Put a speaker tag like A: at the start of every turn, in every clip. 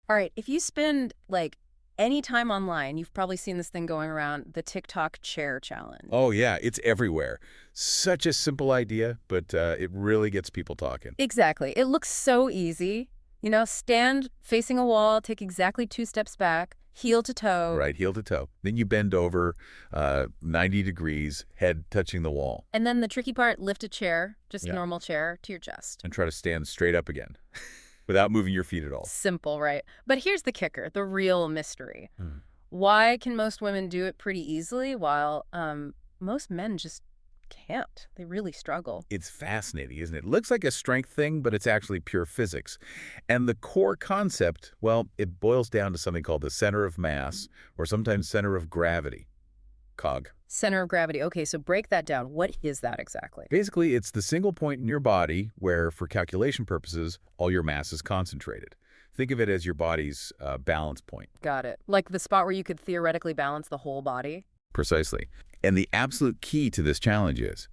A: All right, if you spend like any time online, you've probably seen this thing going around, the TikTok chair challenge.
B: Oh, yeah, it's everywhere. Such a simple idea, but it really gets people talking.
A: Exactly. It looks so easy. Stand facing a wall, take exactly 2 steps back, heel to toe,
B: Right, heel to toe. Then you bend over 90 degrees, head touching the wall,
A: and then the tricky part, lift a chair, just
B: yeah,
A: normal chair, to your chest.
B: and try to stand straight up again without moving your feet at all.
A: Simple, right? But here's the kicker, the real mystery.
B: Hmm.
A: Why can most women do it pretty easily while most men just can't? They really struggle.
B: It's fascinating, isn't it? Looks like a strength thing, but it's actually pure physics. And the core concept, well, it boils down to something called the center of mass, or sometimes center of gravity, COG.
A: Center of gravity. Okay, so break that down. What is that exactly?
B: Basically, it's the single point in your body where, for calculation purposes, all your mass is concentrated. Think of it as your body's balance point.
A: Got it. Like the spot where you could theoretically balance the whole body?
B: Precisely. And the absolute key to this challenge is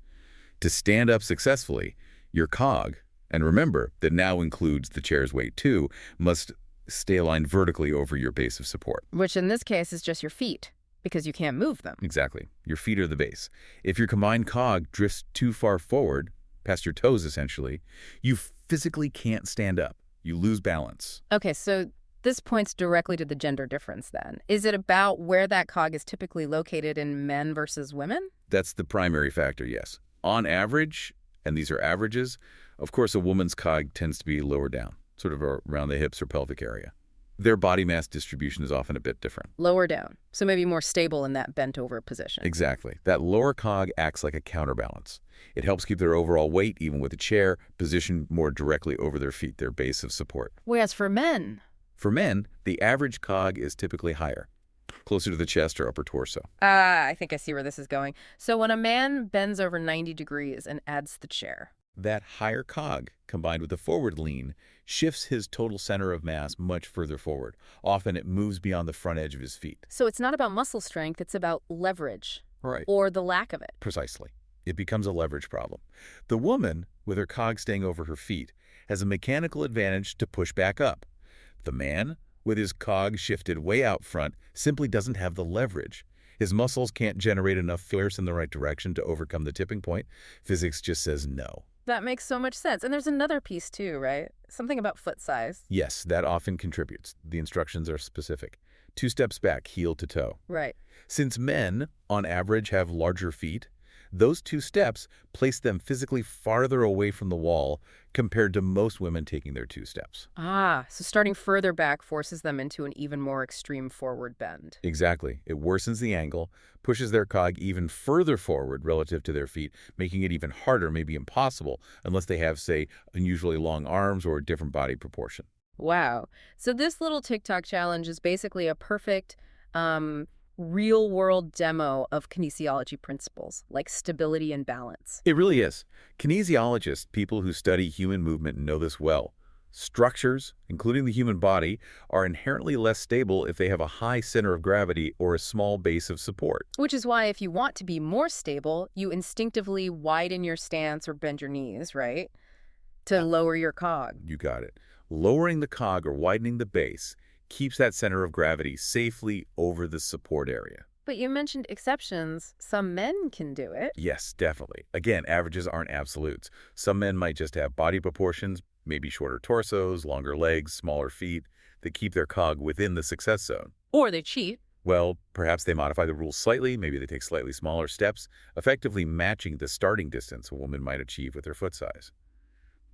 B: to stand up successfully, your COG, and remember that now includes the chair's weight too, must stay aligned vertically over your base of support.
A: Which in this case is just your feet, because you can't move them.
B: Exactly. Your feet are the base. If your combined COG drifts too far forward, past your toes essentially, you physically can't stand up. You lose balance.
A: Okay, so this points directly to the gender difference then. Is it about where that cog is typically located in men versus women?
B: That's the primary factor, yes. On average, and these are averages, of course a woman's COG tends to be lower down, sort of around the hips or pelvic area. Their body mass distribution is often a bit different.
A: Lower down, so maybe more stable in that bent over position.
B: Exactly. That lower COG acts like a counterbalance. It helps keep their overall weight, even with a chair, positioned more directly over their feet, their base of support.
A: Whereas for men...
B: For men, the average COG is typically higher, closer to the chest or upper torso.
A: I think I see where this is going. So when a man bends over 90 degrees and adds the chair...
B: That higher COG, combined with the forward lean, shifts his total center of mass much further forward. Often it moves beyond the front edge of his feet.
A: So it's not about muscle strength, it's about leverage.
B: Right.
A: Or the lack of it.
B: Precisely. It becomes a leverage problem. The woman, with her COG staying over her feet, has a mechanical advantage to push back up. The man, with his COG shifted way out front, simply doesn't have the leverage. His muscles can't generate enough force in the right direction to overcome the tipping point. Physics just says no.
A: That makes so much sense. And there's another piece too, right? Something about foot size.
B: Yes, that often contributes. The instructions are specific. 2 steps back, heel to toe.
A: Right.
B: Since men, on average, have larger feet, those 2 steps place them physically farther away from the wall compared to most women taking their 2 steps.
A: Ah, so starting further back forces them into an even more extreme forward bend.
B: Exactly. It worsens the angle, pushes their COG even further forward relative to their feet, making it even harder, maybe impossible, unless they have, say, unusually long arms or a different body proportion.
A: Wow. So this little TikTok challenge is basically a perfect real-world demo of kinesiology principles, like stability and balance.
B: It really is. Kinesiologists, people who study human movement, know this well. Structures, including the human body, are inherently less stable if they have a high center of gravity or a small base of support.
A: Which is why if you want to be more stable, you instinctively widen your stance or bend your knees, right? To lower your cog.
B: You got it. Lowering the COG or widening the base keeps that center of gravity safely over the support area.
A: But you mentioned exceptions. Some men can do it.
B: Yes, definitely. Again, averages aren't absolutes. Some men might just have body proportions, maybe shorter torsos, longer legs, smaller feet, that keep their COG within the success zone.
A: Or they cheat.
B: Well, perhaps they modify the rules slightly, maybe they take slightly smaller steps, effectively matching the starting distance a woman might achieve with her foot size.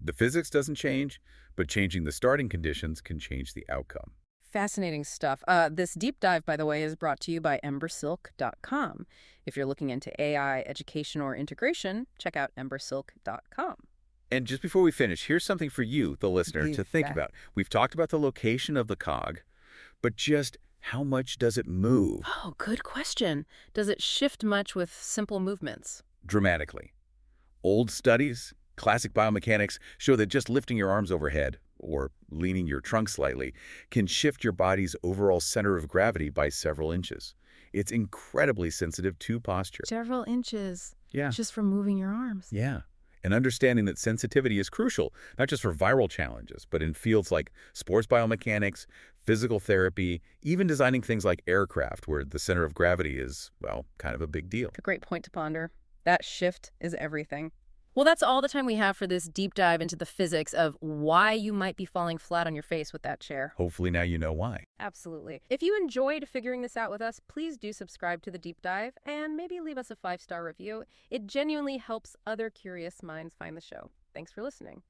B: The physics doesn't change, but changing the starting conditions can change the outcome.
A: Fascinating stuff. This deep dive, by the way, is brought to you by embersilk.com. If you're looking into AI, education, or integration, check out embersilk.com.
B: And just before we finish, here's something for you, the listener, to think
A: bet.
B: about. We've talked about the location of the COG, but just how much does it move?
A: Oh, good question. Does it shift much with simple movements?
B: Dramatically. Old studies, classic biomechanics, show that just lifting your arms overhead, or leaning your trunk slightly, can shift your body's overall center of gravity by several inches. It's incredibly sensitive to posture.
A: Several inches.
B: Yeah.
A: Just from moving your arms.
B: Yeah. And understanding that sensitivity is crucial, not just for viral challenges, but in fields like sports biomechanics, physical therapy, even designing things like aircraft where the center of gravity is, well, kind of a big deal.
A: A great point to ponder. That shift is everything. Well, that's all the time we have for this deep dive into the physics of why you might be falling flat on your face with that chair.
B: Hopefully now you know why.
A: Absolutely. If you enjoyed figuring this out with us, please do subscribe to the deep dive and maybe leave us a 5-star review. It genuinely helps other curious minds find the show. Thanks for listening.